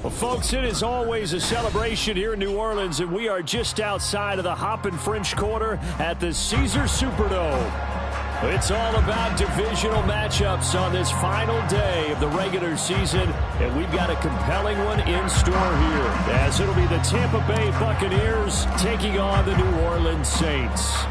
Well, folks, it is always a celebration here in New Orleans, and we are just outside of the Hoppin' French Quarter at the Caesars Superdome. It's all about divisional matchups on this final day of the regular season, and we've got a compelling one in store here, as it'll be the Tampa Bay Buccaneers taking on the New Orleans Saints.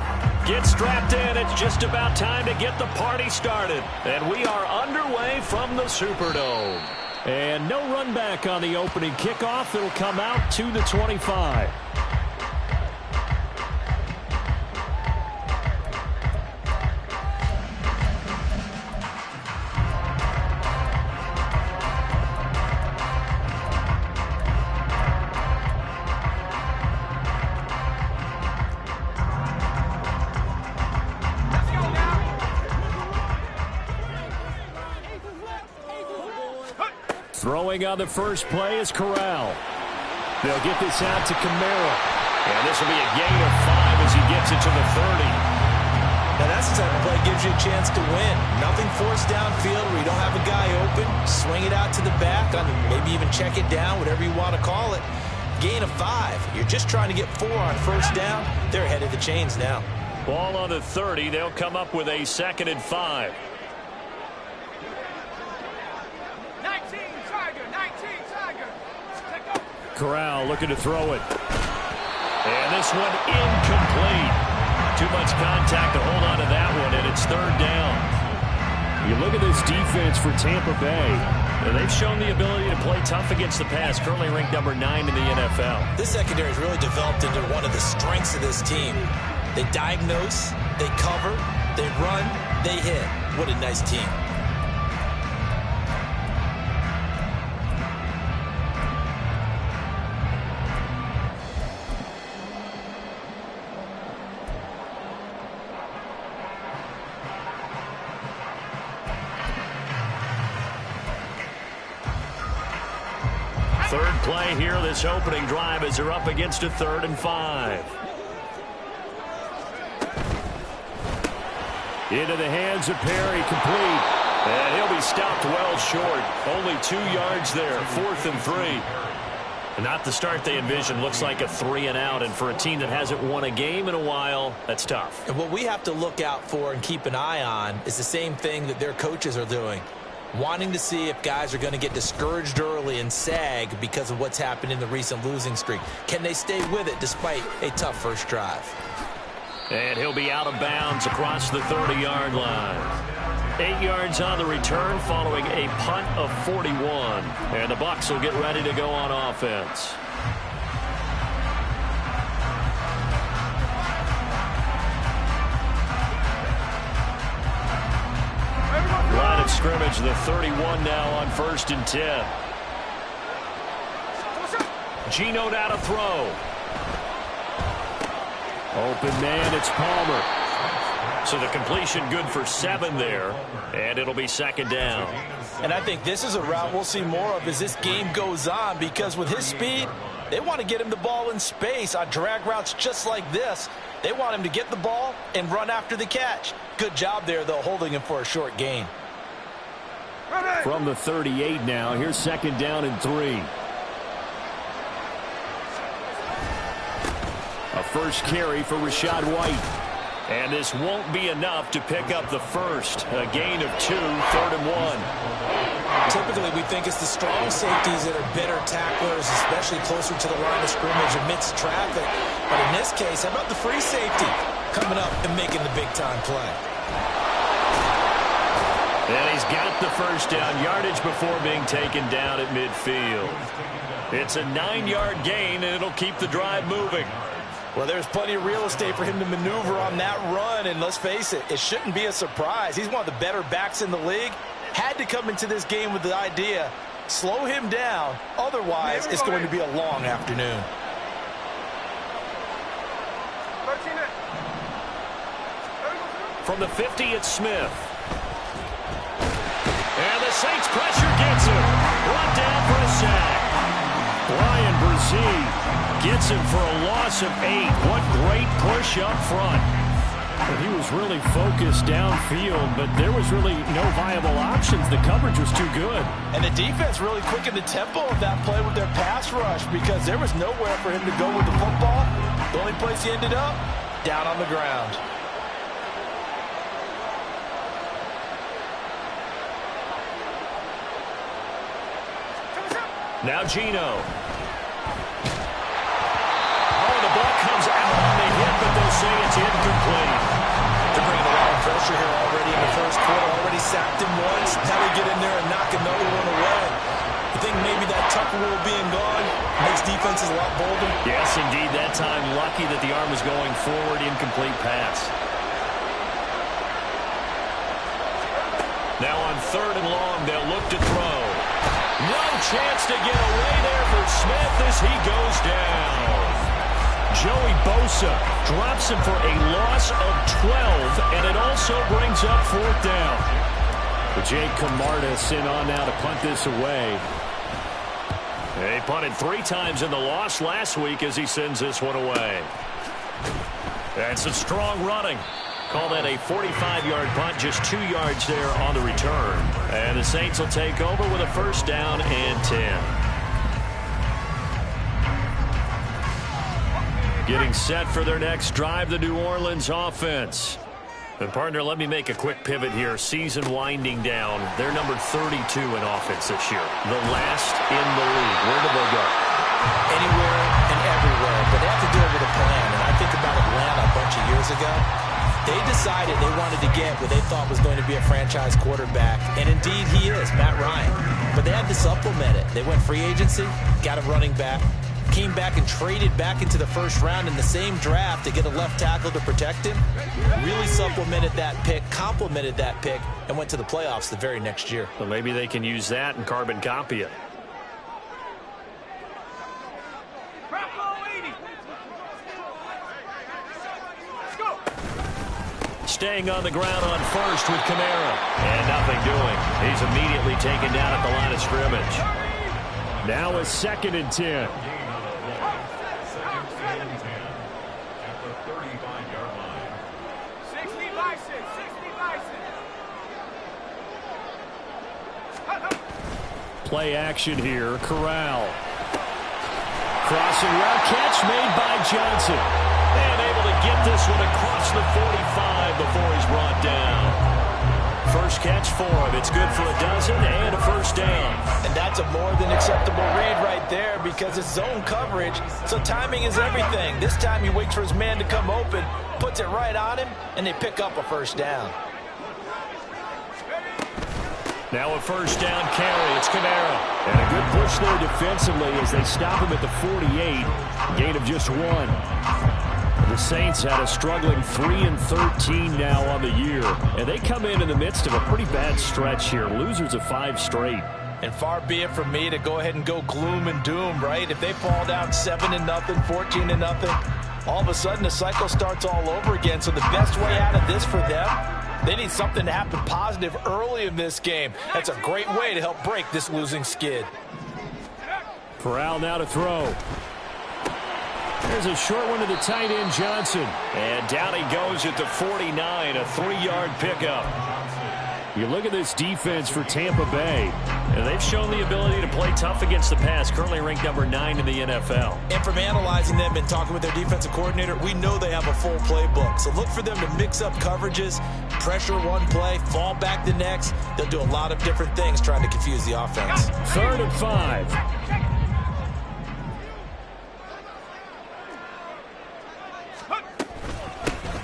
Get strapped in. It's just about time to get the party started, and we are underway from the Superdome. And no run back on the opening kickoff. It'll come out to the 25. Throwing on the first play is Corral. They'll get this out to Kamara. And this will be a gain of 5 as he gets it to the 30. Now that's the type of play that gives you a chance to win. Nothing forced downfield where you don't have a guy open. Swing it out to the back, maybe even check it down, whatever you want to call it. Gain of 5. You're just trying to get 4 on first down. They're ahead of the chains now. Ball on the 30. They'll come up with a 2nd and 5. 19 Tiger. Corral looking to throw it. And this one incomplete. Too much contact to hold on to that one, and it's 3rd down. You look at this defense for Tampa Bay. They've shown the ability to play tough against the pass, currently ranked number 9 in the NFL. This secondary has really developed into one of the strengths of this team. They diagnose, they cover, they run, they hit. What a nice team. Third play here, this opening drive, as they're up against a 3rd and 5. Into the hands of Perry, complete. And he'll be stopped well short. Only 2 yards there, 4th and 3. And not the start they envisioned. Looks like a 3 and out. And for a team that hasn't won a game in a while, that's tough. And what we have to look out for and keep an eye on is the same thing that their coaches are doing. Wanting to see if guys are going to get discouraged early and sag because of what's happened in the recent losing streak. Can they stay with it despite a tough first drive? And he'll be out of bounds across the 30-yard line. 8 yards on the return following a punt of 41. And the Bucs will get ready to go on offense. Line of scrimmage, the 31 now on 1st and 10. Geno now to throw. Open man, it's Palmer. So the completion good for 7 there, and it'll be 2nd down. And I think this is a route we'll see more of as this game goes on, because with his speed, they want to get him the ball in space on drag routes just like this. They want him to get the ball and run after the catch. Good job there, though, holding him for a short gain. From the 38 now, here's 2nd down and 3. A first carry for Rachaad White. And this won't be enough to pick up the first. A gain of 2, 3rd and 1. Typically, we think it's the strong safeties that are better tacklers, especially closer to the line of scrimmage amidst traffic. But in this case, how about the free safety coming up and making the big-time play? And he's got the first down, yardage before being taken down at midfield. It's a 9-yard gain, and it'll keep the drive moving. Well, there's plenty of real estate for him to maneuver on that run, and let's face it, it shouldn't be a surprise. He's one of the better backs in the league. Had to come into this game with the idea, slow him down, otherwise it's going to be a long afternoon. From the 50, it's Smith. And the Saints pressure gets him. Brought down for a sack. Brian Brzee gets him for a loss of 8. What great push up front. Well, he was really focused downfield, but there was really no viable options. The coverage was too good. And the defense really quickened the tempo of that play with their pass rush, because there was nowhere for him to go with the football. The only place he ended up, down on the ground. Now Geno. Oh, the ball comes out on the hit, but they'll say it's incomplete. They're bringing a lot of pressure here already in the first quarter. Already sacked him once. Now they get in there and knock another one away. You think maybe that Tucker rule being gone makes defenses a lot bolder? Yes, indeed. That time, lucky that the arm was going forward. Incomplete pass. Now on 3rd and long, they'll look to throw. No chance to get away there for Smith as he goes down. Joey Bosa drops him for a loss of 12, and it also brings up 4th down. Jake Camarda sent on now to punt this away. He punted 3 times in the loss last week as he sends this one away. And some strong running. Call that a 45-yard punt, just 2 yards there on the return. And the Saints will take over with a first down and 10. Getting set for their next drive, the New Orleans offense. And partner, let me make a quick pivot here. Season winding down. They're number 32 in offense this year. The last in the league. Where do they go? Anywhere and everywhere. But they have to do it with a plan. And I think about Atlanta a bunch of years ago. They decided they wanted to get what they thought was going to be a franchise quarterback. And indeed he is, Matt Ryan. But they had to supplement it. They went free agency, got a running back. Came back and traded back into the first round in the same draft to get a left tackle to protect him. Really supplemented that pick, complemented that pick, and went to the playoffs the very next year. Well, maybe they can use that and carbon copy it. Staying on the ground on first with Kamara. And nothing doing. He's immediately taken down at the line of scrimmage. Now a 2nd and 10. Play action here. Corral. Crossing route catch made by Johnson. And able to get this one across the 45 before he's brought down. First catch for him. It's good for a dozen and a first down. And that's a more than acceptable read right there because it's zone coverage, so timing is everything. This time he waits for his man to come open, puts it right on him, and they pick up a first down. Now a first down carry. It's Kamara. And a good push there defensively as they stop him at the 48. Gain of just 1. The Saints had a struggling 3-13 now on the year. And they come in the midst of a pretty bad stretch here. Losers of 5 straight. And far be it from me to go ahead and go gloom and doom, right? If they fall down 7-0, 14-0, all of a sudden the cycle starts all over again. So the best way out of this for them, they need something to happen positive early in this game. That's a great way to help break this losing skid. Corral now to throw. There's a short one to the tight end, Johnson. And down he goes at the 49, a 3-yard pickup. You look at this defense for Tampa Bay, and they've shown the ability to play tough against the pass, currently ranked number 9 in the NFL. And from analyzing them and talking with their defensive coordinator, we know they have a full playbook. So look for them to mix up coverages, pressure one play, fall back the next. They'll do a lot of different things trying to confuse the offense. 3rd and 5.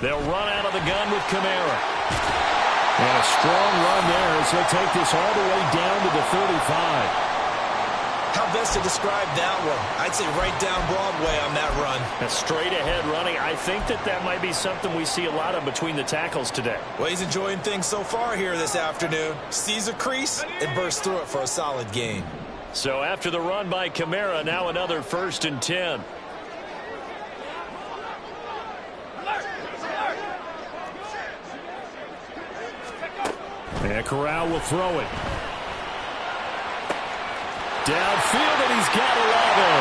They'll run out of the gun with Kamara. And a strong run there as he'll take this all the way down to the 35. How best to describe that one? I'd say right down Broadway on that run. A straight ahead running. I think that might be something we see a lot of between the tackles today. Well, he's enjoying things so far here this afternoon. Sees a crease and bursts through it for a solid gain. So after the run by Kamara, now another 1st and 10. And Corral will throw it. Downfield, and he's got Olave.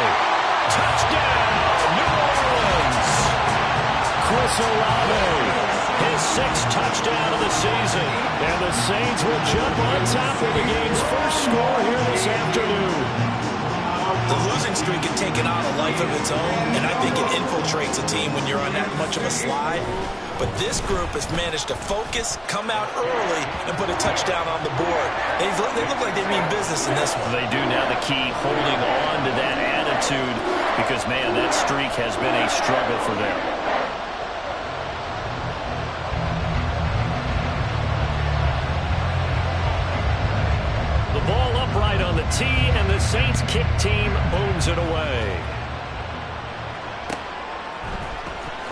Touchdown, New Orleans. Chris Olave, his 6th touchdown of the season. And the Saints will jump on top of the game's first score here this afternoon. The losing streak had taken on a life of its own, and I think it infiltrates a team when you're on that much of a slide. But this group has managed to focus, come out early, and put a touchdown on the board. They look like they mean business in this one. They do. Now the key, holding on to that attitude, because, man, that streak has been a struggle for them. The ball upright on the tee, and the Saints kick team booms it away.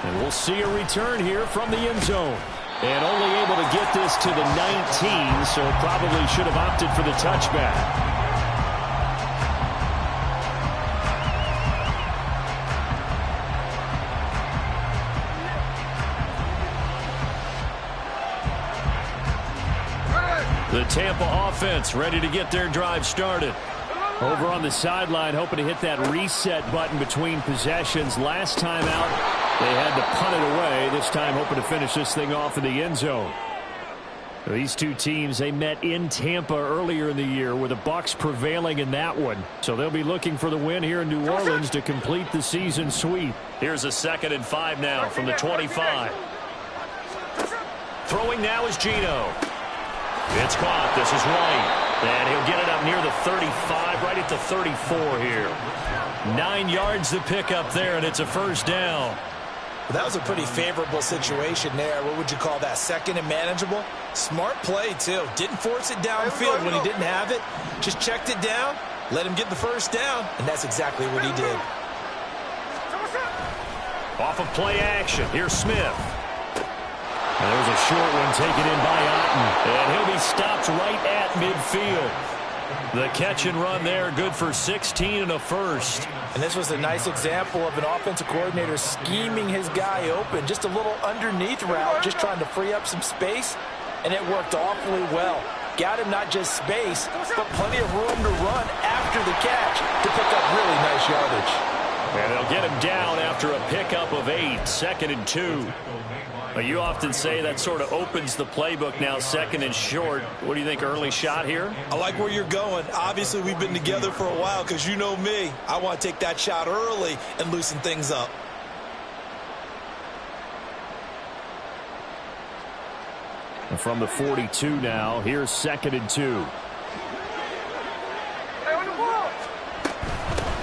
And we'll see a return here from the end zone. And only able to get this to the 19, so probably should have opted for the touchback. The Tampa offense ready to get their drive started. Over on the sideline, hoping to hit that reset button between possessions. Last time out, they had to punt it away. This time, hoping to finish this thing off in the end zone. These two teams, they met in Tampa earlier in the year, with the Bucs prevailing in that one. So they'll be looking for the win here in New Orleans to complete the season sweep. Here's a 2nd and 5 now from the 25. Throwing now is Geno. It's caught. This is White. And he'll get it up near the 35, right at the 34 here. 9 yards to pick up there, and it's a first down. That was a pretty favorable situation there. What would you call that? 2nd and manageable? Smart play, too. Didn't force it downfield when he didn't have it. Just checked it down, let him get the first down, and that's exactly what he did. Off of play action, here's Smith. And there's a short one taken in by Otten, and he'll be stopped right at midfield. The catch and run there, good for 16 and a first. And this was a nice example of an offensive coordinator scheming his guy open. Just a little underneath route, just trying to free up some space, and it worked awfully well. Got him not just space, but plenty of room to run after the catch to pick up really nice yardage. And they'll get him down after a pickup of 8, 2nd and 2. You often say that sort of opens the playbook now, 2nd and short. What do you think, early shot here? I like where you're going. Obviously, we've been together for a while because you know me. I want to take that shot early and loosen things up. From the 42 now, here's 2nd and 2.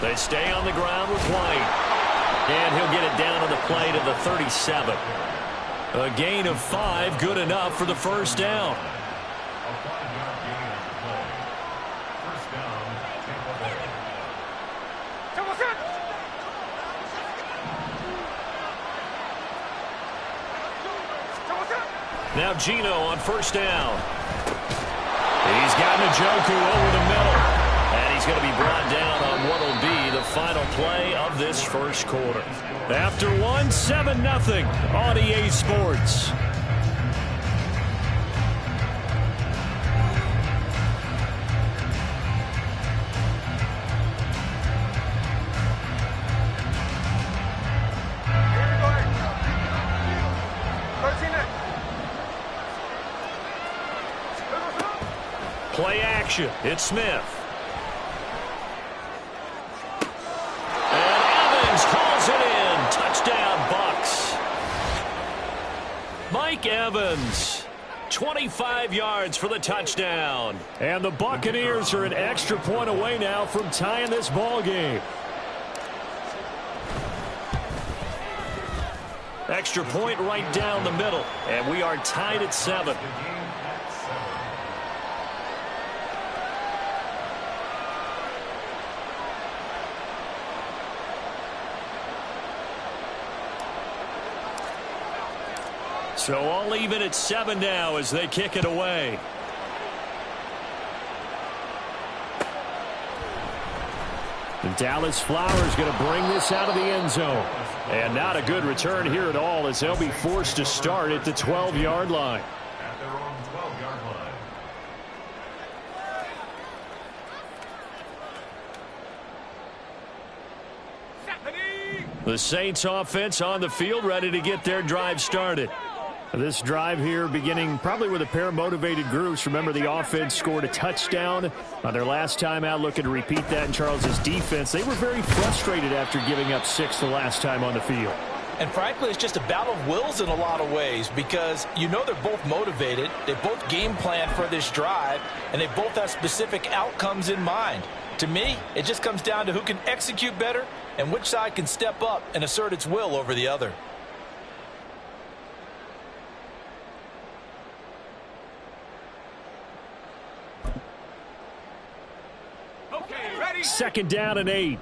They stay on the ground with White. And he'll get it down on the play to the 37. A gain of 5, good enough for the first down. Now Geno on first down. He's got Njoku over the middle. And he's going to be brought down on what will be the final play of this first quarter. After 1, 7-0 on EA Sports. Play action. It's Smith. Calls it in. Touchdown, Bucs. Mike Evans, 25 yards for the touchdown. And the Buccaneers are an extra point away now from tying this ball game. Extra point right down the middle, and we are tied at 7. So all even at 7 now as they kick it away. And Dallas Flowers going to bring this out of the end zone. And not a good return here at all as they'll be forced to start at the 12-yard line. At their own 12-yard line. The Saints offense on the field, ready to get their drive started. This drive here beginning probably with a pair of motivated groups. Remember, the offense scored a touchdown on their last time out, looking to repeat that in Charles's defense. They were very frustrated after giving up 6 the last time on the field. And frankly, it's just a battle of wills in a lot of ways because you know they're both motivated. They both game plan for this drive, and they both have specific outcomes in mind. To me, it just comes down to who can execute better and which side can step up and assert its will over the other. Okay, ready? 2nd down and 8.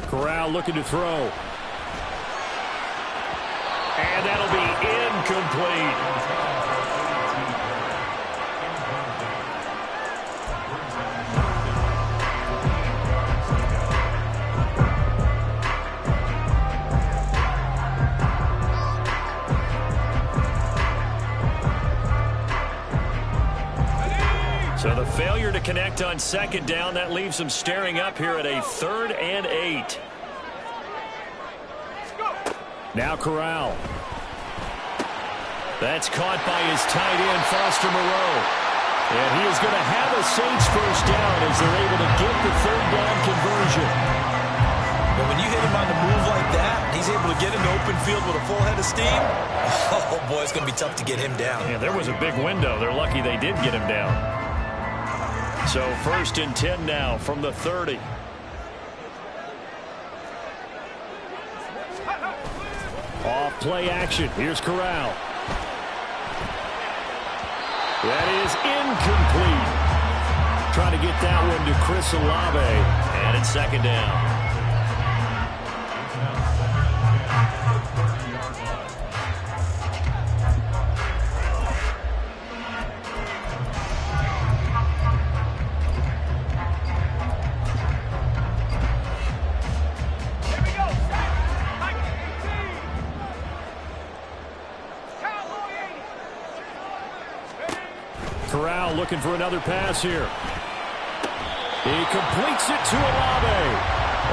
Corral looking to throw. And that'll be incomplete. So the failure to connect on second down, that leaves them staring up here at a 3rd and 8. Now Corral. That's caught by his tight end, Foster Moreau. And he is going to have a Saints first down as they're able to get the 3rd down conversion. But when you hit him on the move like that, he's able to get into open field with a full head of steam. Oh, boy, it's going to be tough to get him down. Yeah, there was a big window. They're lucky they did get him down. So 1st and 10 now from the 30. Off play action. Here's Corral. That is incomplete. Trying to get that one to Chris Olave. And it's 2nd down. Corral looking for another pass here. He completes it to Olave.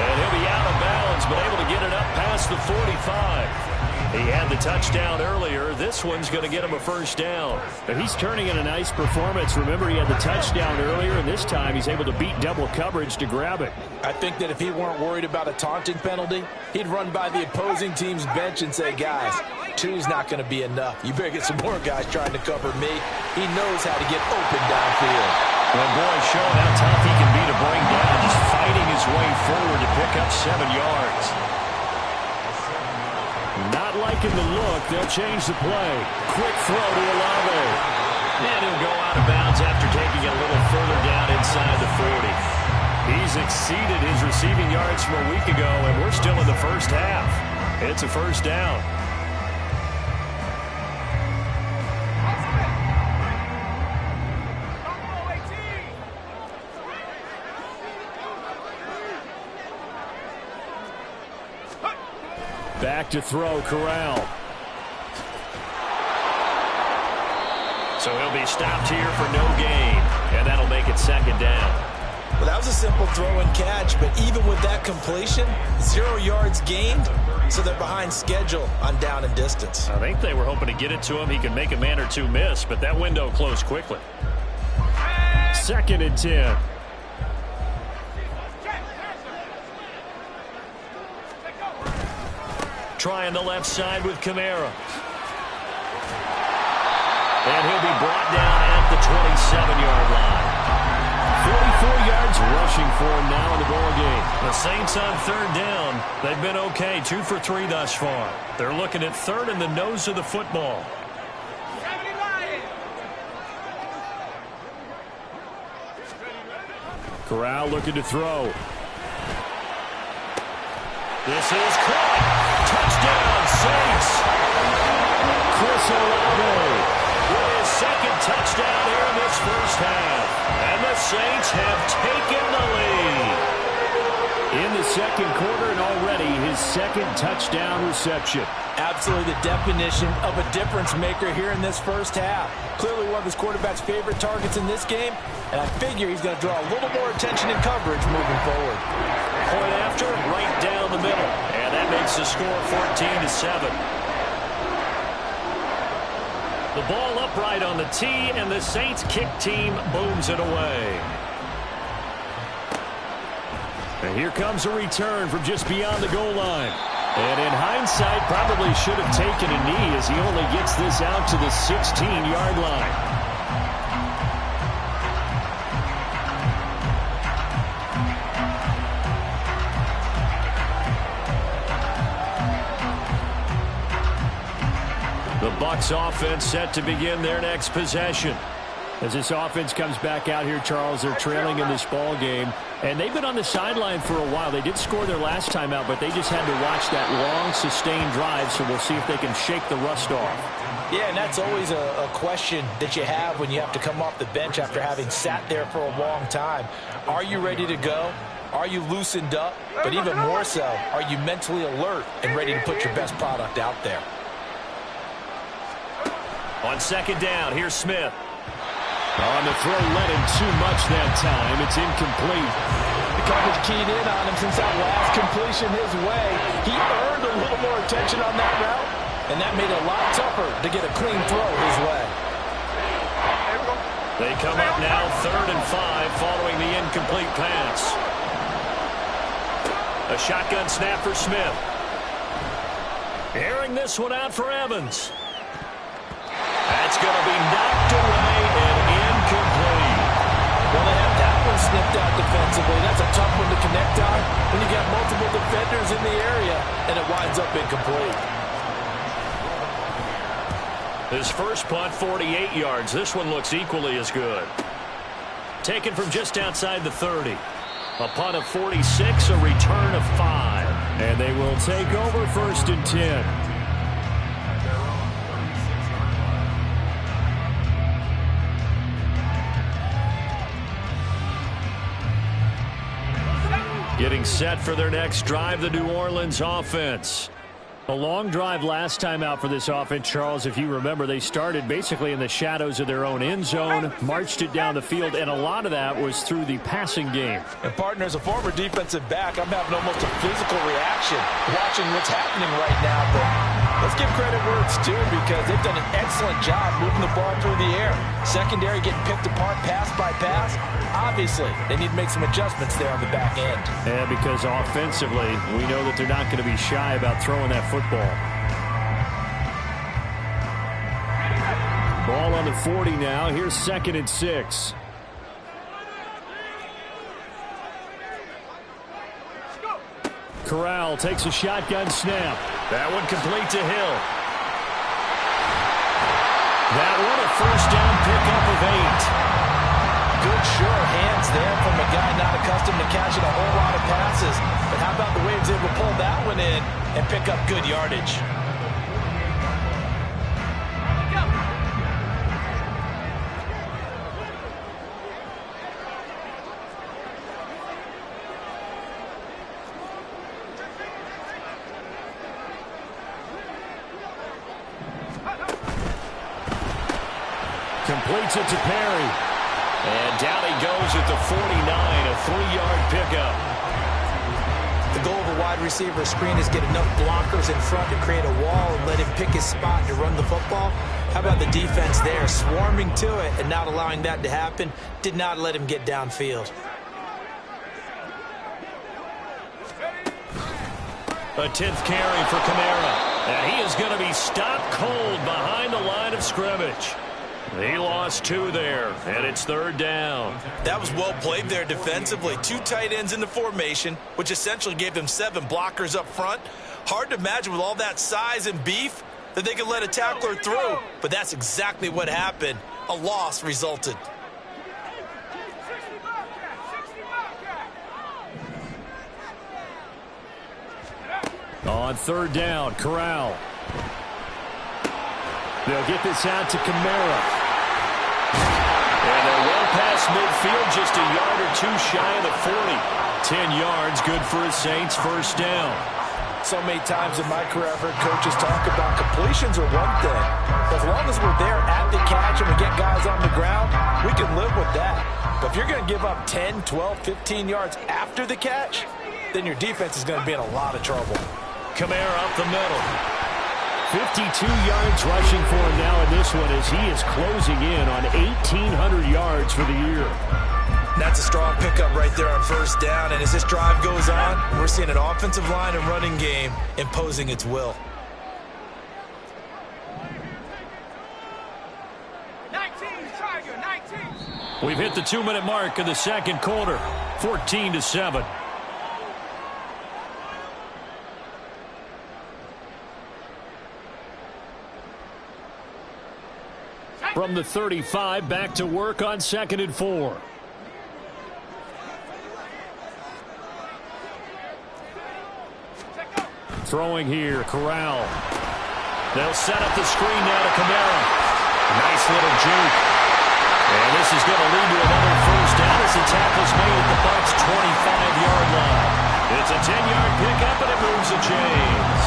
And he'll be out of bounds, but able to get it up past the 45. He had the touchdown earlier. This one's going to get him a first down. But he's turning in a nice performance. Remember, he had the touchdown earlier, and this time he's able to beat double coverage to grab it. I think that if he weren't worried about a taunting penalty, he'd run by the opposing team's bench and say, guys, 2's not going to be enough. You better get some more guys trying to cover me. He knows how to get open downfield. Well, boy, showing how tough he can be to bring down, just fighting his way forward to pick up 7 yards. Not liking the look. They'll change the play. Quick throw to Olave. And he'll go out of bounds after taking it a little further down inside the 40. He's exceeded his receiving yards from a week ago, and we're still in the first half. It's a first down. Back to throw, Corral. So he'll be stopped here for no gain, and that'll make it 2nd down. Well, that was a simple throw and catch, but even with that completion, 0 yards gained, so they're behind schedule on down and distance. I think they were hoping to get it to him. He could make a man or two miss, but that window closed quickly. 2nd and 10. Trying the left side with Kamara. And he'll be brought down at the 27-yard line. 44 yards rushing for him now in the ball game. The Saints on 3rd down. They've been okay, 2 for 3 thus far. They're looking at 3rd in the nose of the football. Corral looking to throw. This is caught. Touchdown, Saints. Chris Olave with his 2nd touchdown here in this first half. And the Saints have taken the lead. In the 2nd quarter, and already his 2nd touchdown reception. Absolutely the definition of a difference maker here in this first half. Clearly one of his quarterback's favorite targets in this game, and I figure he's going to draw a little more attention and coverage moving forward. Point after, right down the middle. And that makes the score 14-7. The ball upright on the tee, and the Saints kick team booms it away. And here comes a return from just beyond the goal line. And in hindsight, probably should have taken a knee as he only gets this out to the 16-yard line. The Bucs offense set to begin their next possession. As this offense comes back out here, Charles, they're trailing in this ball game. And they've been on the sideline for a while. They did score their last time out, but they just had to watch that long, sustained drive, so we'll see if they can shake the rust off. Yeah, and that's always a question that you have when you have to come off the bench after having sat there for a long time. Are you ready to go? Are you loosened up? But even more so, are you mentally alert and ready to put your best product out there? On 2nd down, here's Smith. On the throw, led him too much that time. It's incomplete. The coverage keyed in on him since that last completion his way. He earned a little more attention on that route, and that made it a lot tougher to get a clean throw his way. They come up now 3rd and 5 following the incomplete pass. A shotgun snap for Smith. Airing this one out for Evans. That's going to be knocked away and incomplete. Well, they have that one snipped out defensively. That's a tough one to connect on when you got multiple defenders in the area, and it winds up incomplete. His first punt, 48 yards. This one looks equally as good. Taken from just outside the 30. A punt of 46, a return of 5. And they will take over 1st and 10. Getting set for their next drive, the New Orleans offense. A long drive last time out for this offense, Charles. If you remember, they started basically in the shadows of their own end zone, marched it down the field, and a lot of that was through the passing game. And, partner, as a former defensive back, I'm having almost a physical reaction watching what's happening right now. But let's give credit where it's due because they've done an excellent job moving the ball through the air. Secondary getting picked apart pass by pass. Obviously, they need to make some adjustments there on the back end. Yeah, because offensively, we know that they're not going to be shy about throwing that football. Ball on the 40 now. Here's 2nd and 6. Corral takes a shotgun snap. That one complete to Hill. That one a 1st down pickup of 8. Good sure hands there from a guy not accustomed to catching a whole lot of passes. But how about the way he was able to pull that one in and pick up good yardage? Completes it to Perry. And down he goes at the 49, a 3-yard pickup. The goal of a wide receiver screen is get enough blockers in front to create a wall and let him pick his spot to run the football. How about the defense there, swarming to it and not allowing that to happen? Did not let him get downfield. A 10th carry for Kamara. And he is going to be stopped cold behind the line of scrimmage. He lost 2 there, and it's 3rd down. That was well played there defensively. 2 tight ends in the formation, which essentially gave them 7 blockers up front. Hard to imagine with all that size and beef that they could let a tackler through, but that's exactly what happened. A loss resulted. On 3rd down, Corral. They'll get this out to Kamara. And they're well past midfield, just a yard or 2 shy of the 40. 10 yards, good for his Saints, 1st down. So many times in my career, I've heard coaches talk about completions are one thing. As long as we're there at the catch and we get guys on the ground, we can live with that. But if you're going to give up 10, 12, 15 yards after the catch, then your defense is going to be in a lot of trouble. Kamara up the middle. 52 yards rushing for him now in this one as he is closing in on 1,800 yards for the year. That's a strong pickup right there on 1st down, and as this drive goes on, we're seeing an offensive line and running game imposing its will. 19, Tiger, 19. We've hit the 2-minute mark of the 2nd quarter, 14-7. From the 35, back to work on 2nd and 4. Throwing here, Corral. They'll set up the screen now to Kamara. Nice little juke. And this is going to lead to another 1st down as the tackle's made at the Bucs' 25-yard line. It's a 10-yard pickup, and it moves the chains.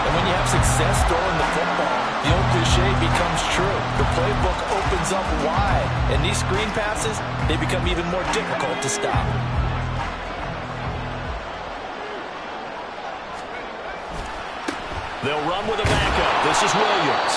And when you have success throwing the football, the old cliche becomes true. The playbook opens up wide, and these screen passes, they become even more difficult to stop. They'll run with a backup. This is Williams.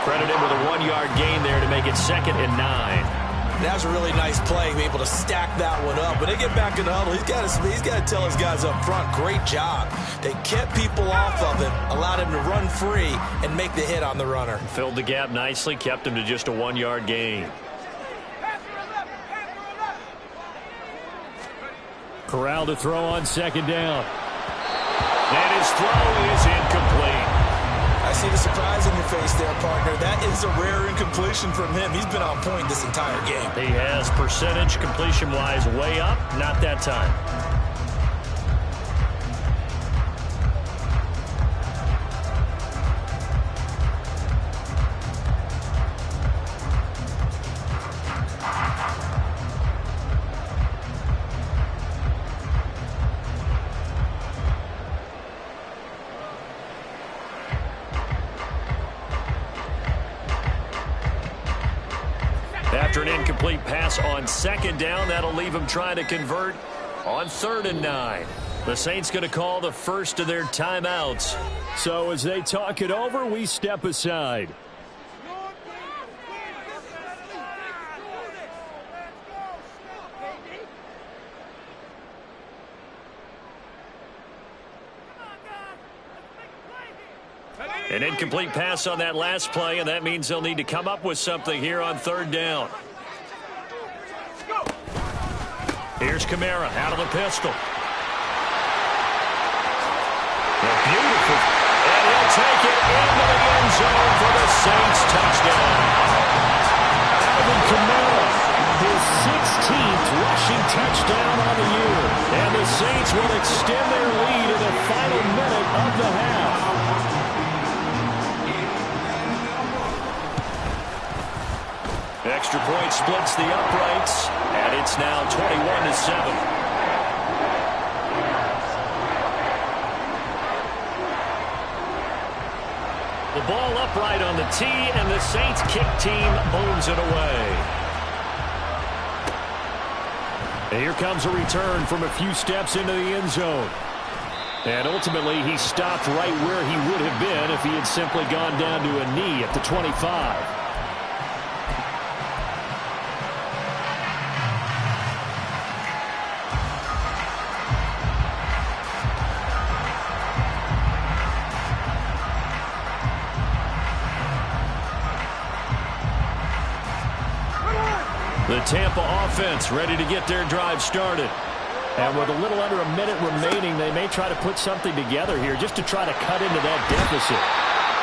Credited with a 1-yard gain there to make it 2nd and 9. That was a really nice play, be able to stack that one up. When they get back in the huddle, he's got to tell his guys up front, great job. They kept people off of him, allowed him to run free and make the hit on the runner. Filled the gap nicely, kept him to just a 1-yard gain. Corral to throw on 2nd down. And his throw is incomplete. I see the surprise in your face there, partner. That is a rare incompletion from him. He's been on point this entire game. He has percentage completion-wise way up. Not that time. After an incomplete pass on 2nd down, that'll leave him trying to convert on 3rd and 9. The Saints going to call the first of their timeouts. So as they talk it over, we step aside. An incomplete pass on that last play, and that means they'll need to come up with something here on 3rd down. Here's Kamara out of the pistol. Beautiful. And he'll take it into the end zone for the Saints touchdown. Alvin Kamara, his 16th rushing touchdown on the year. And the Saints will extend their lead in the final minute of the half. Extra point splits the uprights, and it's now 21-7. The ball upright on the tee, and the Saints kick team booms it away. And here comes a return from a few steps into the end zone. And ultimately, he stopped right where he would have been if he had simply gone down to a knee at the 25. The Tampa offense ready to get their drive started. And with a little under a minute remaining, they may try to put something together here just to try to cut into that deficit.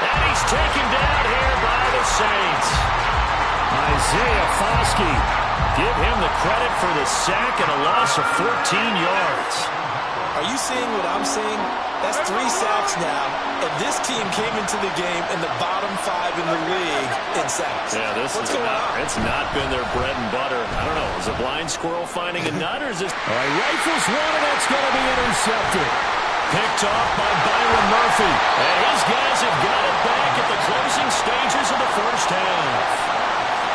And he's taken down here by the Saints. Isaiah Foskey, give him the credit for the sack and a loss of 14 yards. Are you seeing what I'm seeing? That's 3 sacks now, and this team came into the game in the bottom 5 in the league in sacks. Yeah, What's going on? It's not been their bread and butter. I don't know. Is a blind squirrel finding a nut, or is this... All right, rifles one, and that's going to be intercepted. Picked off by Byron Murphy. And his guys have got it back at the closing stages of the first half.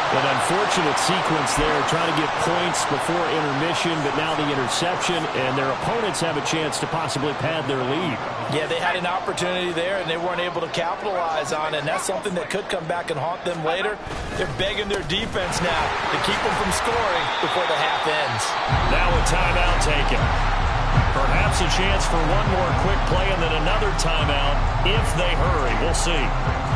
An unfortunate sequence there, trying to get points before intermission, but now the interception, and their opponents have a chance to possibly pad their lead. Yeah, they had an opportunity there, and they weren't able to capitalize on it, and that's something that could come back and haunt them later. They're begging their defense now to keep them from scoring before the half ends. Now a timeout taken. Perhaps a chance for one more quick play and then another timeout if they hurry. We'll see.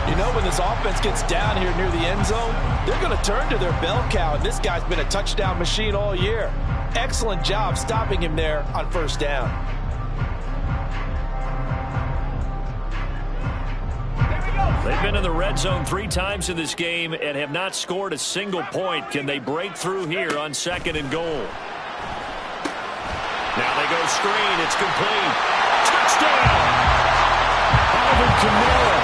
You know, when this offense gets down here near the end zone, they're going to turn to their bell cow, and this guy's been a touchdown machine all year. Excellent job stopping him there on first down. They've been in the red zone 3 times in this game and have not scored a single point. Can they break through here on 2nd and goal? Now they go screen. It's complete. Touchdown! Alvin Kamara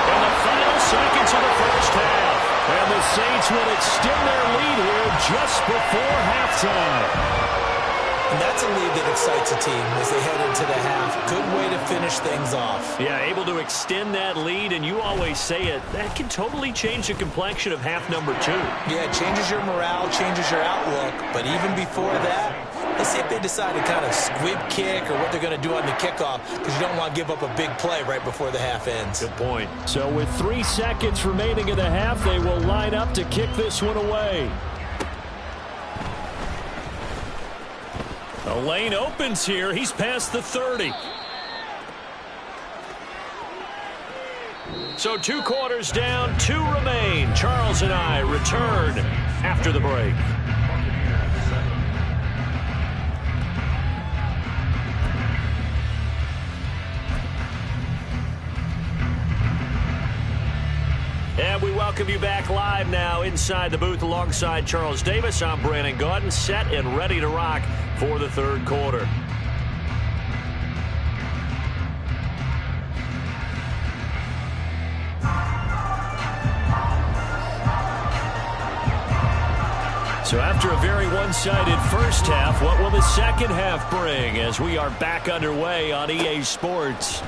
in the final seconds of the first half. And the Saints will extend their lead here just before halftime. And that's a lead that excites a team as they head into the half. Good way to finish things off. Yeah, able to extend that lead, and you always say it, that can totally change the complexion of half number 2. Yeah, it changes your morale, changes your outlook. But even before that, let's see if they decide to kind of squib kick or what they're going to do on the kickoff, because you don't want to give up a big play right before the half ends. Good point. So with 3 seconds remaining in the half, they will line up to kick this one away. The lane opens here. He's past the 30. So 2 quarters down, 2 remain. Charles and I return after the break. And we welcome you back live now inside the booth alongside Charles Davis. I'm Brandon Gaudin, set and ready to rock for the 3rd quarter. So after a very one-sided first half, what will the second half bring as we are back underway on EA Sports?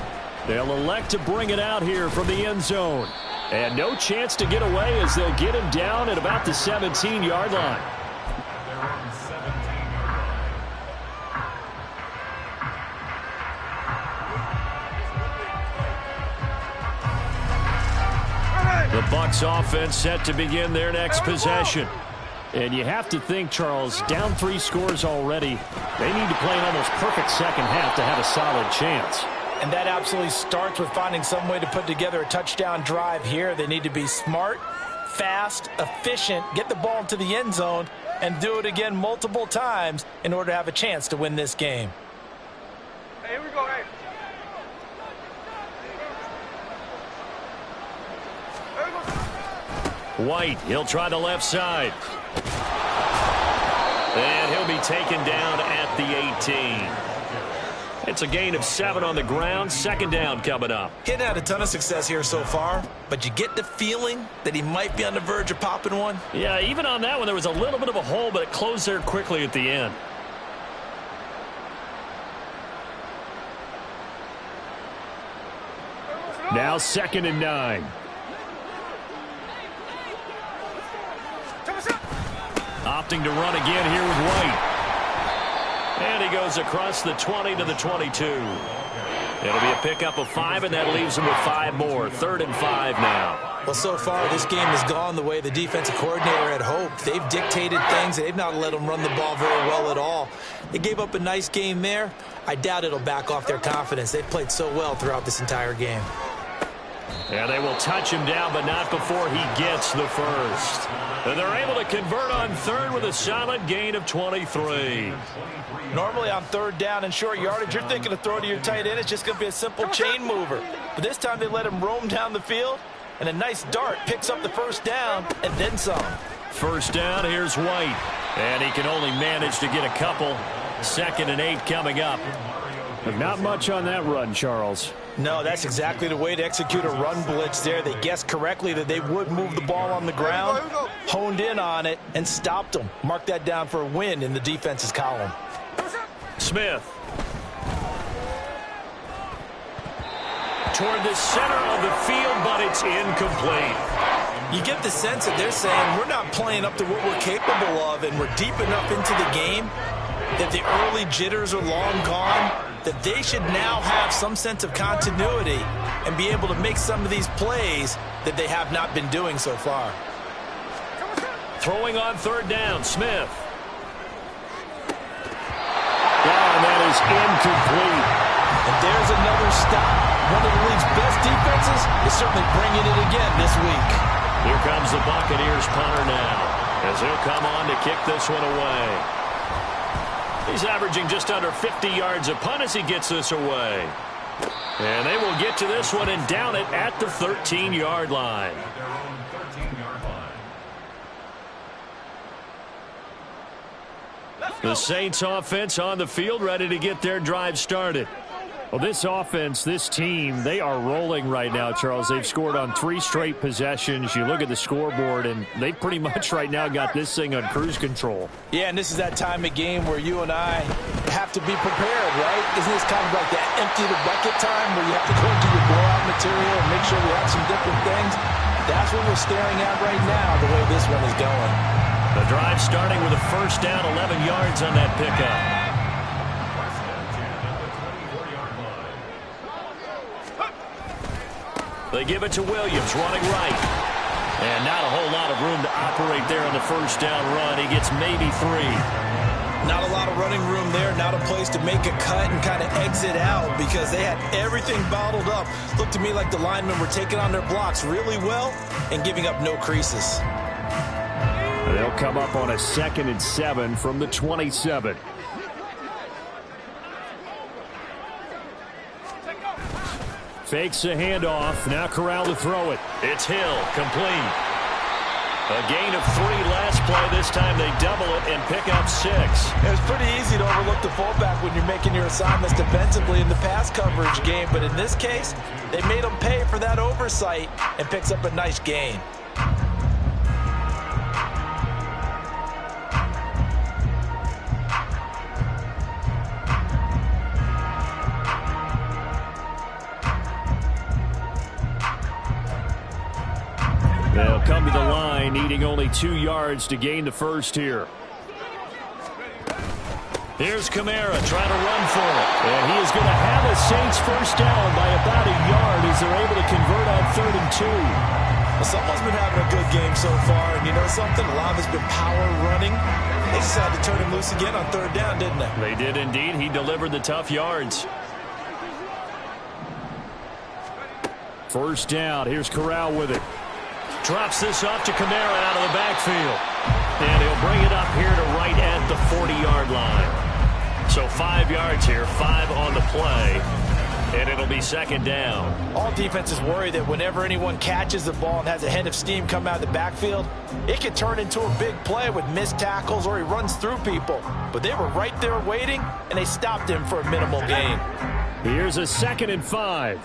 They'll elect to bring it out here from the end zone. And no chance to get away as they'll get him down at about the 17-yard line. The Bucs offense set to begin their next possession. And you have to think, Charles, down 3 scores already. They need to play an almost perfect second half to have a solid chance. And that absolutely starts with finding some way to put together a touchdown drive here. They need to be smart, fast, efficient, get the ball into the end zone, and do it again multiple times in order to have a chance to win this game. Hey, here we go, hey. White, he'll try the left side. And he'll be taken down at the 18. It's a gain of 7 on the ground. Second down coming up. He hadn't had a ton of success here so far, but you get the feeling that he might be on the verge of popping one. Yeah, even on that one, there was a little bit of a hole, but it closed there quickly at the end. Now 2nd and 9. Opting to run again here with White. And he goes across the 20 to the 22. It'll be a pickup of 5, and that leaves him with 5 more. 3rd and 5 now. Well, so far, this game has gone the way the defensive coordinator had hoped. They've dictated things. They've not let them run the ball very well at all. They gave up a nice game there. I doubt it'll back off their confidence. They've played so well throughout this entire game. And they will touch him down, but not before he gets the first. And they're able to convert on 3rd with a solid gain of 23. Normally on 3rd down and short yardage, you're thinking of throwing to your tight end. It's just going to be a simple chain mover. But this time they let him roam down the field, and a nice dart picks up the first down and then some. First down, here's White. And he can only manage to get a couple. 2nd and 8 coming up. Not much on that run, Charles. No, that's exactly the way to execute a run blitz there. They guessed correctly that they would move the ball on the ground, honed in on it, and stopped them. Mark that down for a win in the defense's column. Smith. Toward the center of the field, but it's incomplete. You get the sense that they're saying we're not playing up to what we're capable of, and we're deep enough into the game that the early jitters are long gone, that they should now have some sense of continuity and be able to make some of these plays that they have not been doing so far. Throwing on 3rd down, Smith. And that is incomplete. And there's another stop. One of the league's best defenses is certainly bringing it again this week. Here comes the Buccaneers punter now, as he'll come on to kick this one away. He's averaging just under 50 yards a punt as he gets this away. And they will get to this one and down it at the 13-yard line. The Saints offense on the field, ready to get their drive started. Well, this offense, this team, they are rolling right now, Charles. They've scored on 3 straight possessions. You look at the scoreboard, and they pretty much right now got this thing on cruise control. Yeah, and this is that time of game where you and I have to be prepared, right? Isn't this kind of like that empty the bucket time where you have to go into your blowout material and make sure we have some different things? That's what we're staring at right now, the way this one is going. The drive starting with a first down, 11 yards on that pickup. They give it to Williams, running right. And not a whole lot of room to operate there on the first down run. He gets maybe 3. Not a lot of running room there. Not a place to make a cut and kind of exit out because they had everything bottled up. Looked to me like the linemen were taking on their blocks really well and giving up no creases. They'll come up on a 2nd and 7 from the 27. Fakes a handoff. Now Corral to throw it. It's Hill. Complete. A gain of 3 last play. This time they double it and pick up 6. It was pretty easy to overlook the fullback when you're making your assignments defensively in the pass coverage game. But in this case, they made him pay for that oversight and picks up a nice gain. They'll come to the line, needing only 2 yards to gain the first here. Here's Kamara trying to run for it. And he is going to have a Saints first down by about a yard as they're able to convert on 3rd and 2. Well, someone's been having a good game so far. And you know something? A lot of it's been power running. They just had to turn him loose again on 3rd down, didn't they? They did indeed. He delivered the tough yards. First down. Here's Corral with it. Drops this off to Kamara out of the backfield. And he'll bring it up here to right at the 40-yard line. So 5 yards here, 5 on the play. And it'll be 2nd down. All defenses worry that whenever anyone catches the ball and has a head of steam come out of the backfield, it can turn into a big play with missed tackles or he runs through people. But they were right there waiting, and they stopped him for a minimal gain. Here's a 2nd and 5.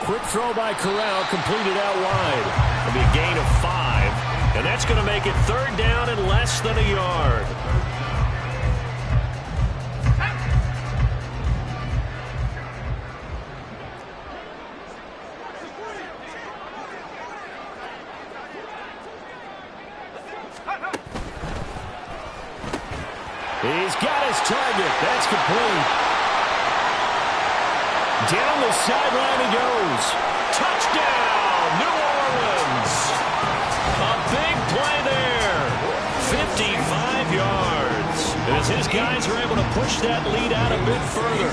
Quick throw by Corral, completed out wide. It'll be a gain of 5, and that's going to make it 3rd down and less than a yard. He's got his target. That's complete. Down the sideline he goes. Touchdown, New Orleans. A big play there. 55 yards. As his guys are able to push that lead out a bit further.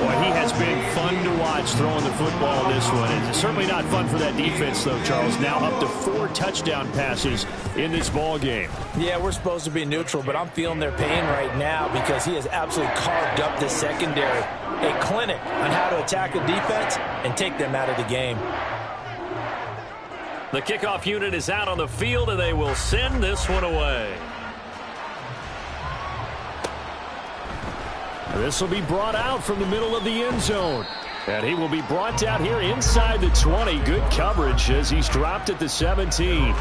Boy, he has been fun to watch throwing the football in this one. It's certainly not fun for that defense, though, Charles. Now up to 4 touchdown passes in this ball game. Yeah, we're supposed to be neutral, but I'm feeling their pain right now because he has absolutely carved up the secondary. A clinic on how to attack a defense and take them out of the game. The kickoff unit is out on the field, and they will send this one away. This will be brought out from the middle of the end zone. And he will be brought down here inside the 20. Good coverage as he's dropped at the 17.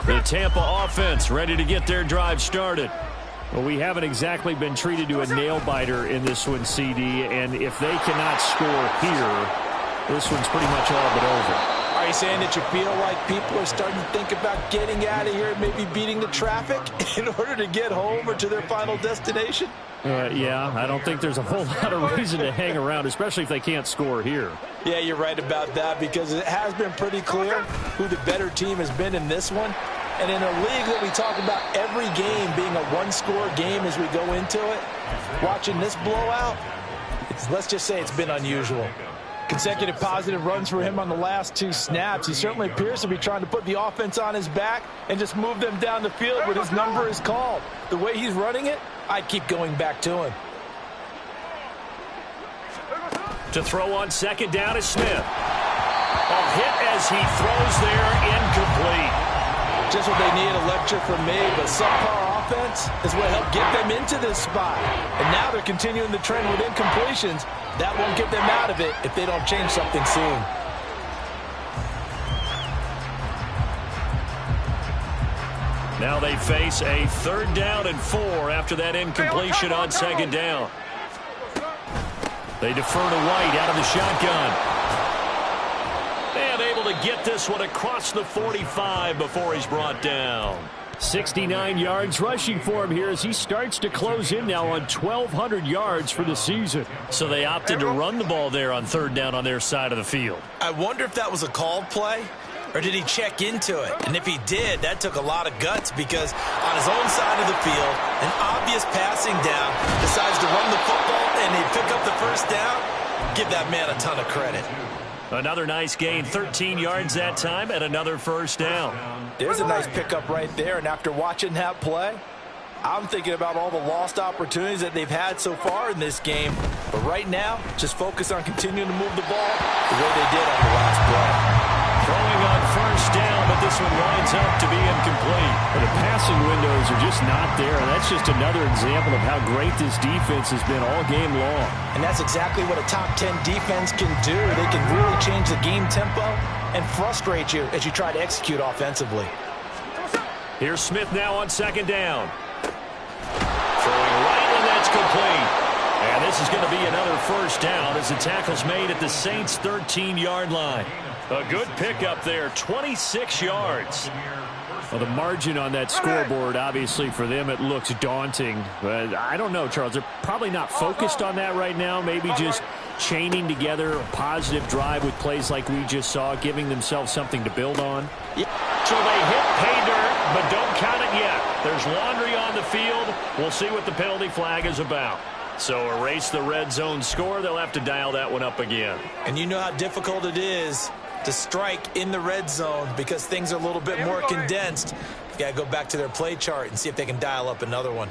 The Tampa offense ready to get their drive started. Well, we haven't exactly been treated to a nail-biter in this one, CD, and if they cannot score here, this one's pretty much all but over. Are you saying that you feel like people are starting to think about getting out of here and maybe beating the traffic in order to get home or to their final destination? Yeah, I don't think there's a whole lot of reason to hang around, especially if they can't score here. Yeah, you're right about that because it has been pretty clear who the better team has been in this one. And in a league that we talk about every game being a one-score game as we go into it, watching this blowout, let's just say it's been unusual. Consecutive positive runs for him on the last 2 snaps. He certainly appears to be trying to put the offense on his back and just move them down the field when his number is called. The way he's running it, I'd keep going back to him. To throw on second down is Smith. A hit as he throws there, incomplete. Just what they need, a lecture from me, but subpar offense is what helped get them into this spot. And now they're continuing the trend with incompletions. That won't get them out of it if they don't change something soon. Now they face a 3rd down and 4 after that incompletion on second down. They defer to White out of the shotgun. And able to get this one across the 45 before he's brought down. 69 yards rushing for him here as he starts to close in now on 1,200 yards for the season. So they opted to run the ball there on 3rd down on their side of the field. I wonder if that was a called play, or did he check into it? And if he did, that took a lot of guts because on his own side of the field, an obvious passing down, decides to run the football and he pick up the 1st down. Give that man a ton of credit. Another nice gain, 13 yards that time, and another 1st down. There's a nice pickup right there, and after watching that play, I'm thinking about all the lost opportunities that they've had so far in this game. But right now, just focus on continuing to move the ball the way they did on the last play. Throwing on 1st down, but this one winds up to be incomplete. And the passing windows are just not there, and that's just another example of how great this defense has been all game long. And that's exactly what a top 10 defense can do. They can really change the game tempo and frustrate you as you try to execute offensively. Here's Smith now on second down. Throwing right, and that's complete. And this is going to be another 1st down as the tackle's made at the Saints' 13-yard line. A good pickup there, 26 yards. Well, the margin on that scoreboard, obviously, for them, it looks daunting. But I don't know, Charles. They're probably not focused on that right now. Maybe just chaining together a positive drive with plays like we just saw, giving themselves something to build on. Yeah. So they hit pay dirt, but don't count it yet. There's laundry on the field. We'll see what the penalty flag is about. So erase the red zone score. They'll have to dial that one up again. And you know how difficult it is to strike in the red zone because things are a little bit more condensed. You got to go back to their play chart and see if they can dial up another one.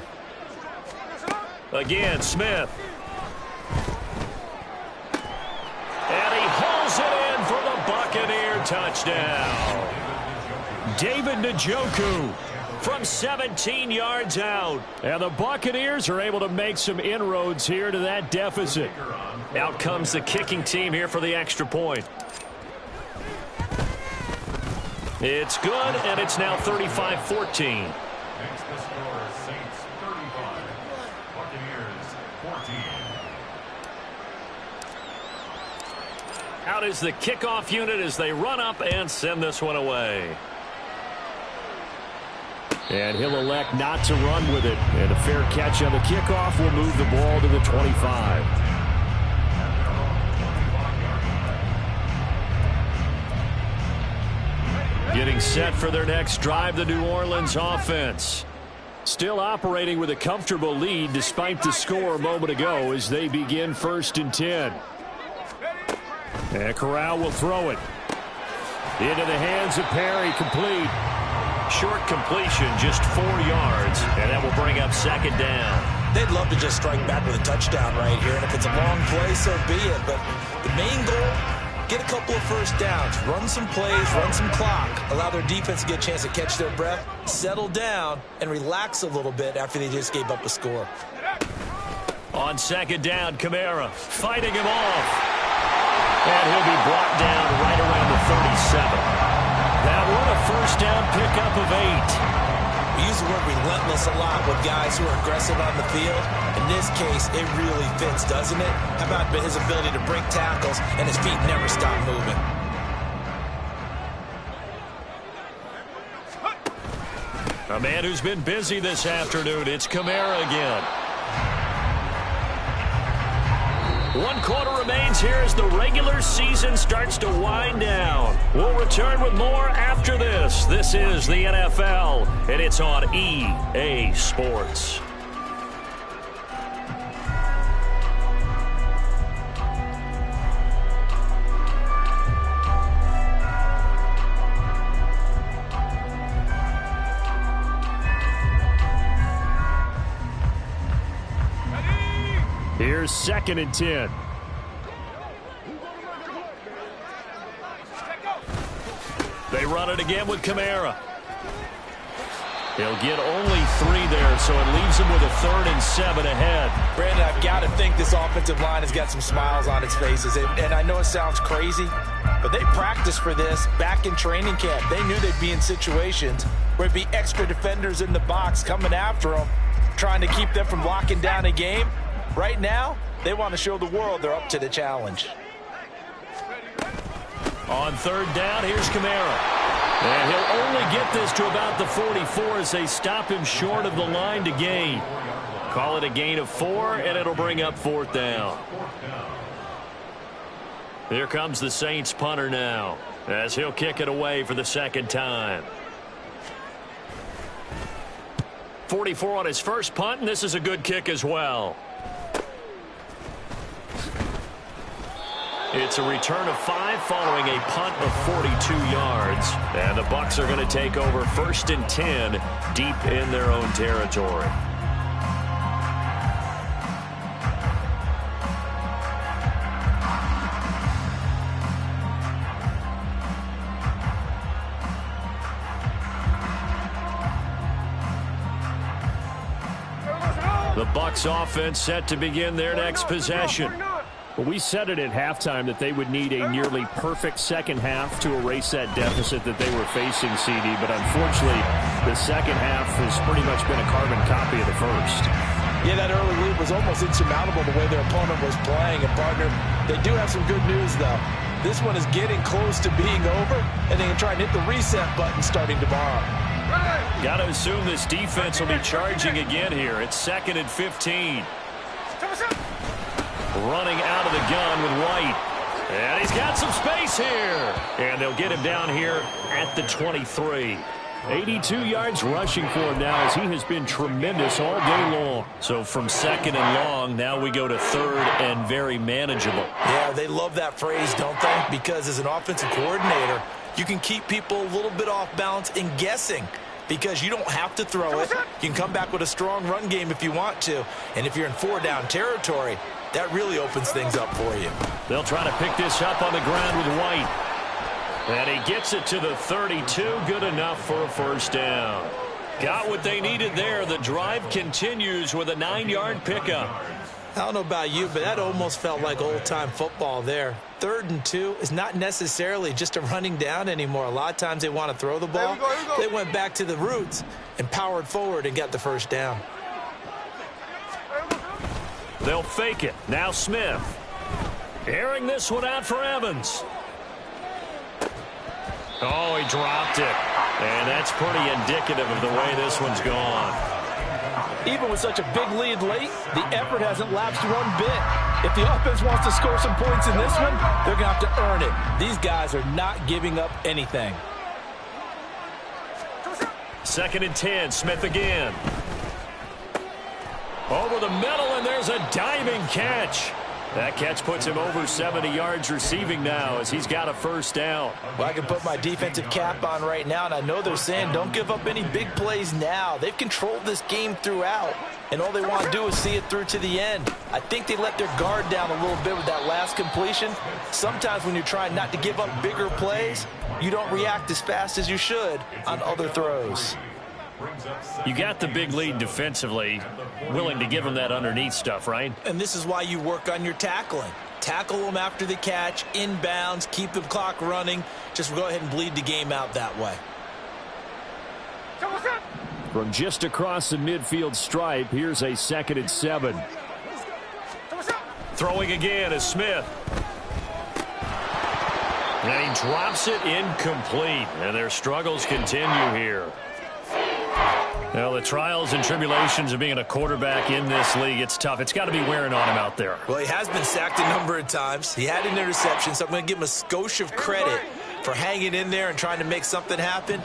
Again, Smith. And he hauls it in for the Buccaneer touchdown. David Njoku from 17 yards out. And the Buccaneers are able to make some inroads here to that deficit. Out comes the kicking team here for the extra point. It's good, and it's now 35-14. Makes the score Saints 35, Buccaneers 14. Out is the kickoff unit as they run up and send this one away. And he'll elect not to run with it. And a fair catch on the kickoff will move the ball to the 25. Getting set for their next drive, the New Orleans offense. Still operating with a comfortable lead despite the score a moment ago as they begin 1st and 10. And Corral will throw it. Into the hands of Perry, complete. Short completion, just 4 yards, and that will bring up second down. They'd love to just strike back with a touchdown right here, and if it's a long play, so be it. But the main goal, get a couple of 1st downs, run some plays, run some clock, allow their defense to get a chance to catch their breath, settle down, and relax a little bit after they just gave up a score. On second down, Kamara fighting him off. And he'll be brought down right around the 37. That one a 1st down pickup of 8. We use the word relentless a lot with guys who are aggressive on the field. In this case, it really fits, doesn't it? How about his ability to break tackles and his feet never stop moving? A man who's been busy this afternoon. It's Kamara again. 1 quarter remains here as the regular season starts to wind down. We'll return with more after this. This is the NFL, and it's on EA Sports. Here's 2nd and 10. They run it again with Kamara. He'll get only 3 there, so it leaves him with a 3rd and 7 ahead. Brandon, I've got to think this offensive line has got some smiles on its faces. And I know it sounds crazy, but they practiced for this back in training camp. They knew they'd be in situations where it'd be extra defenders in the box coming after them, trying to keep them from locking down a game. Right now, they want to show the world they're up to the challenge. On 3rd down, here's Kamara. And he'll only get this to about the 44 as they stop him short of the line to gain. Call it a gain of 4, and it'll bring up 4th down. Here comes the Saints punter now, as he'll kick it away for the 2nd time. 44 on his first punt, and this is a good kick as well. It's a return of 5 following a punt of 42 yards. And the Bucs are going to take over 1st and 10 deep in their own territory. The Bucs offense set to begin their next possession. Well, we said it at halftime that they would need a nearly perfect second half to erase that deficit that they were facing, CD. But unfortunately, the second half has pretty much been a carbon copy of the first. Yeah, that early lead was almost insurmountable the way their opponent was playing. And, partner, they do have some good news, though. This one is getting close to being over, and they can try and hit the reset button starting tomorrow. Got to assume this defense will be charging again here. It's 2nd and 15. Running out of the gun with White. And he's got some space here. And they'll get him down here at the 23. 82 yards rushing for him now as he has been tremendous all day long. So from 2nd and long, now we go to 3rd and very manageable. Yeah, they love that phrase, don't they? Because as an offensive coordinator, you can keep people a little bit off balance in guessing. Because you don't have to throw it. You can come back with a strong run game if you want to. And if you're in 4-down territory, that really opens things up for you. They'll try to pick this up on the ground with White. And he gets it to the 32. Good enough for a 1st down. Got what they needed there. The drive continues with a 9-yard pickup. I don't know about you, but that almost felt like old-time football there. 3rd and 2 is not necessarily just a running down anymore. A lot of times they want to throw the ball. They went back to the roots and powered forward and got the 1st down. They'll fake it. Now Smith. Airing this one out for Evans. Oh, he dropped it. And that's pretty indicative of the way this one's gone. Even with such a big lead late, the effort hasn't lapsed one bit. If the offense wants to score some points in this one, they're going to have to earn it. These guys are not giving up anything. 2nd and 10. Smith again. Over the middle, and there's a diving catch. That catch puts him over 70 yards receiving now as he's got a 1st down. Well, I can put my defensive cap on right now, and I know they're saying don't give up any big plays now. They've controlled this game throughout, and all they want to do is see it through to the end. I think they let their guard down a little bit with that last completion. Sometimes when you're trying not to give up bigger plays, you don't react as fast as you should on other throws. You got the big lead defensively, willing to give them that underneath stuff, right? And this is why you work on your tackling. Tackle them after the catch, inbounds, keep the clock running. Just go ahead and bleed the game out that way. From just across the midfield stripe, here's a 2nd and 7. Throwing again is Smith. And he drops it incomplete. And their struggles continue here. Well, the trials and tribulations of being a quarterback in this league, it's tough. It's got to be wearing on him out there. Well, he has been sacked a number of times. He had an interception, so I'm going to give him a skosh of credit for hanging in there and trying to make something happen,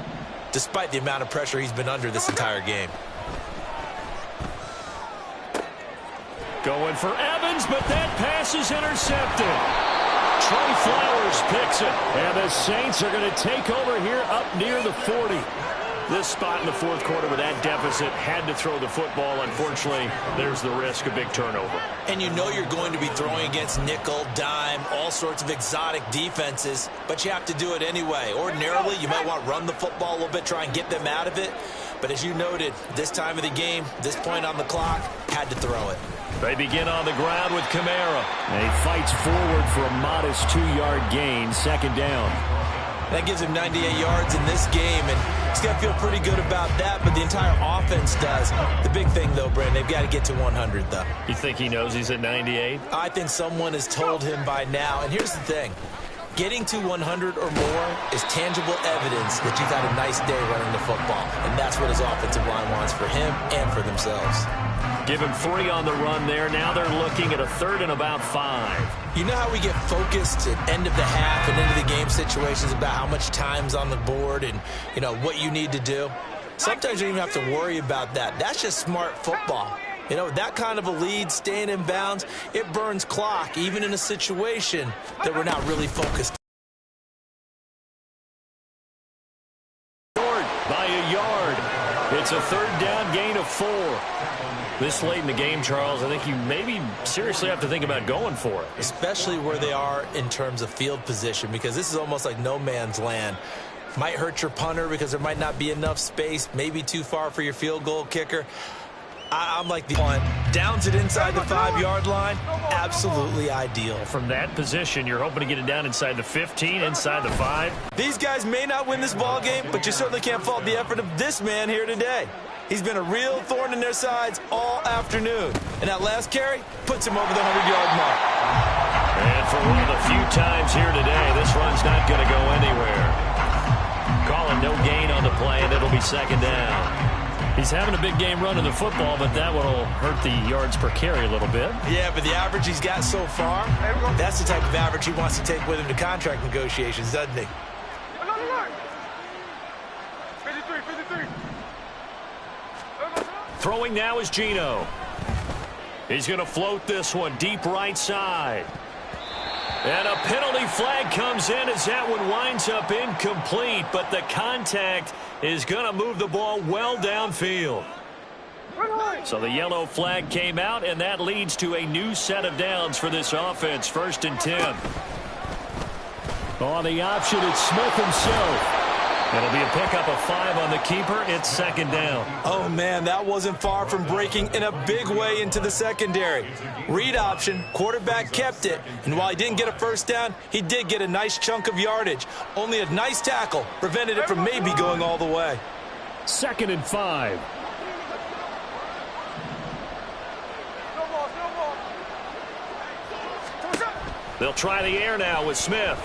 despite the amount of pressure he's been under this entire game. Going for Evans, but that pass is intercepted. Trey Flowers picks it, and the Saints are going to take over here up near the 40. This spot in the fourth quarter with that deficit, had to throw the football. Unfortunately, there's the risk of big turnover. And you know you're going to be throwing against nickel, dime, all sorts of exotic defenses, but you have to do it anyway. Ordinarily, you might want to run the football a little bit, try and get them out of it. But as you noted, this time of the game, this point on the clock, had to throw it. They begin on the ground with Kamara. And he fights forward for a modest 2-yard gain, second down. That gives him 98 yards in this game, and he's got to feel pretty good about that, but the entire offense does. The big thing, though, Brandon, they've got to get to 100, though. You think he knows he's at 98? I think someone has told him by now, and here's the thing. Getting to 100 or more is tangible evidence that you've had a nice day running the football, and that's what his offensive line wants for him and for themselves. Give him 3 on the run there. Now they're looking at a 3rd and about 5. You know how we get focused at end of the half and into the game situations about how much time's on the board and, you know, what you need to do? Sometimes you don't even have to worry about that. That's just smart football. You know, that kind of a lead, staying in bounds, it burns clock, even in a situation that we're not really focused. By a yard. It's a 3rd down gain of 4. This late in the game, Charles, I think you maybe seriously have to think about going for it. Especially where they are in terms of field position, because this is almost like no man's land. Might hurt your punter because there might not be enough space, maybe too far for your field goal kicker. I'm like the punt. Downs it inside the 5-yard line, absolutely ideal. From that position, you're hoping to get it down inside the 15, inside the 5. These guys may not win this ball game, but you certainly can't fault the effort of this man here today. He's been a real thorn in their sides all afternoon. And that last carry puts him over the 100-yard mark. And for one of the few times here today, this run's not going to go anywhere. Calling no gain on the play, and it'll be second down. He's having a big game running the football, but that will hurt the yards per carry a little bit. Yeah, but the average he's got so far, that's the type of average he wants to take with him to contract negotiations, doesn't he? 53. Throwing now is Geno. He's going to float this one deep right side. And a penalty flag comes in as that one winds up incomplete, but the contact is going to move the ball well downfield. So the yellow flag came out, and that leads to a new set of downs for this offense. 1st and 10. On the option, it's Smith himself. It'll be a pickup of 5 on the keeper. It's second down. Oh, man, that wasn't far from breaking in a big way into the secondary. Read option, quarterback kept it, and while he didn't get a first down, he did get a nice chunk of yardage. Only a nice tackle prevented it from maybe going all the way. 2nd and 5. They'll try the air now with Smith.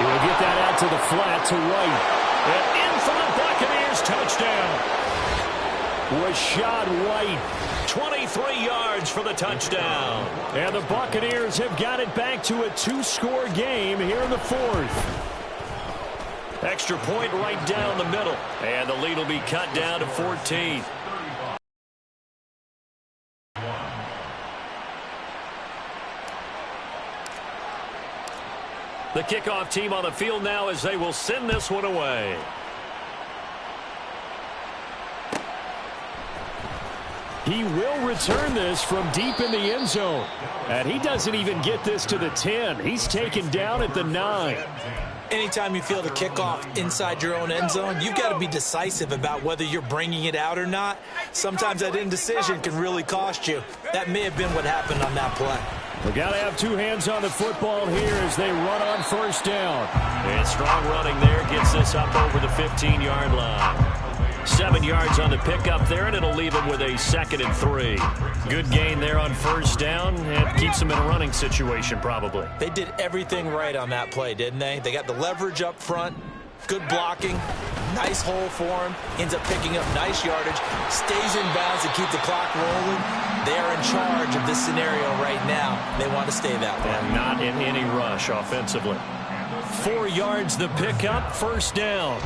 He'll get that out to the flat to White. And in for the Buccaneers, touchdown. Rashad White, 23 yards for the touchdown. And the Buccaneers have got it back to a 2-score game here in the 4th. Extra point right down the middle. And the lead will be cut down to 14. The kickoff team on the field now as they will send this one away. He will return this from deep in the end zone. And he doesn't even get this to the 10. He's taken down at the 9. Anytime you feel the kickoff inside your own end zone, you've got to be decisive about whether you're bringing it out or not. Sometimes that indecision can really cost you. That may have been what happened on that play. We got to have 2 hands on the football here as they run on 1st down. And strong running there gets this up over the 15-yard line. 7 yards on the pickup there, and it'll leave him with a 2nd and 3. Good gain there on 1st down, and keeps him in a running situation probably. They did everything right on that play, didn't they? They got the leverage up front, good blocking, nice hole for him, ends up picking up nice yardage, stays in bounds to keep the clock rolling. They're in charge of this scenario right now. They want to stay that way. And not in any rush offensively. 4 yards the pickup, 1st down.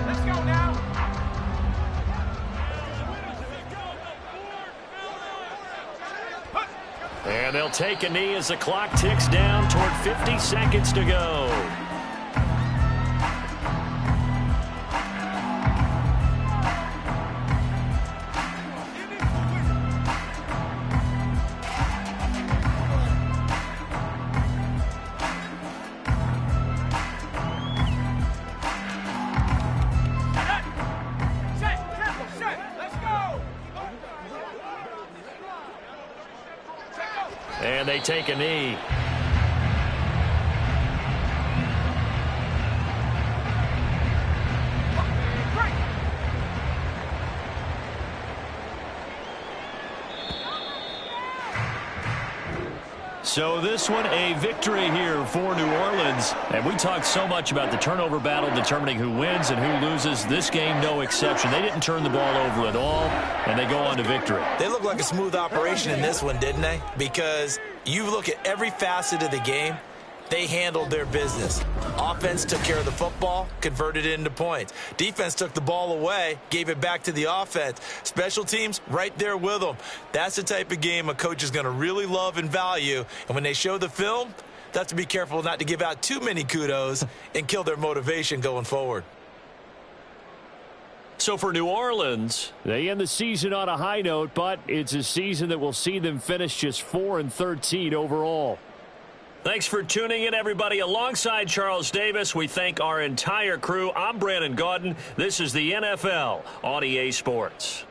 Let's go now. And they'll take a knee as the clock ticks down toward 50 seconds to go. And they take a knee. So this one, a victory here for New Orleans. And we talked so much about the turnover battle determining who wins and who loses. This game, no exception. They didn't turn the ball over at all, and they go on to victory. They look like a smooth operation in this one, didn't they? Because you look at every facet of the game, they handled their business. Offense took care of the football, converted it into points. Defense took the ball away, gave it back to the offense. Special teams, right there with them. That's the type of game a coach is going to really love and value. And when they show the film, they have to be careful not to give out too many kudos and kill their motivation going forward. So for New Orleans, they end the season on a high note, but it's a season that will see them finish just 4-13 overall. Thanks for tuning in, everybody. Alongside Charles Davis, we thank our entire crew. I'm Brandon Gaudin. This is the NFL on EA Sports.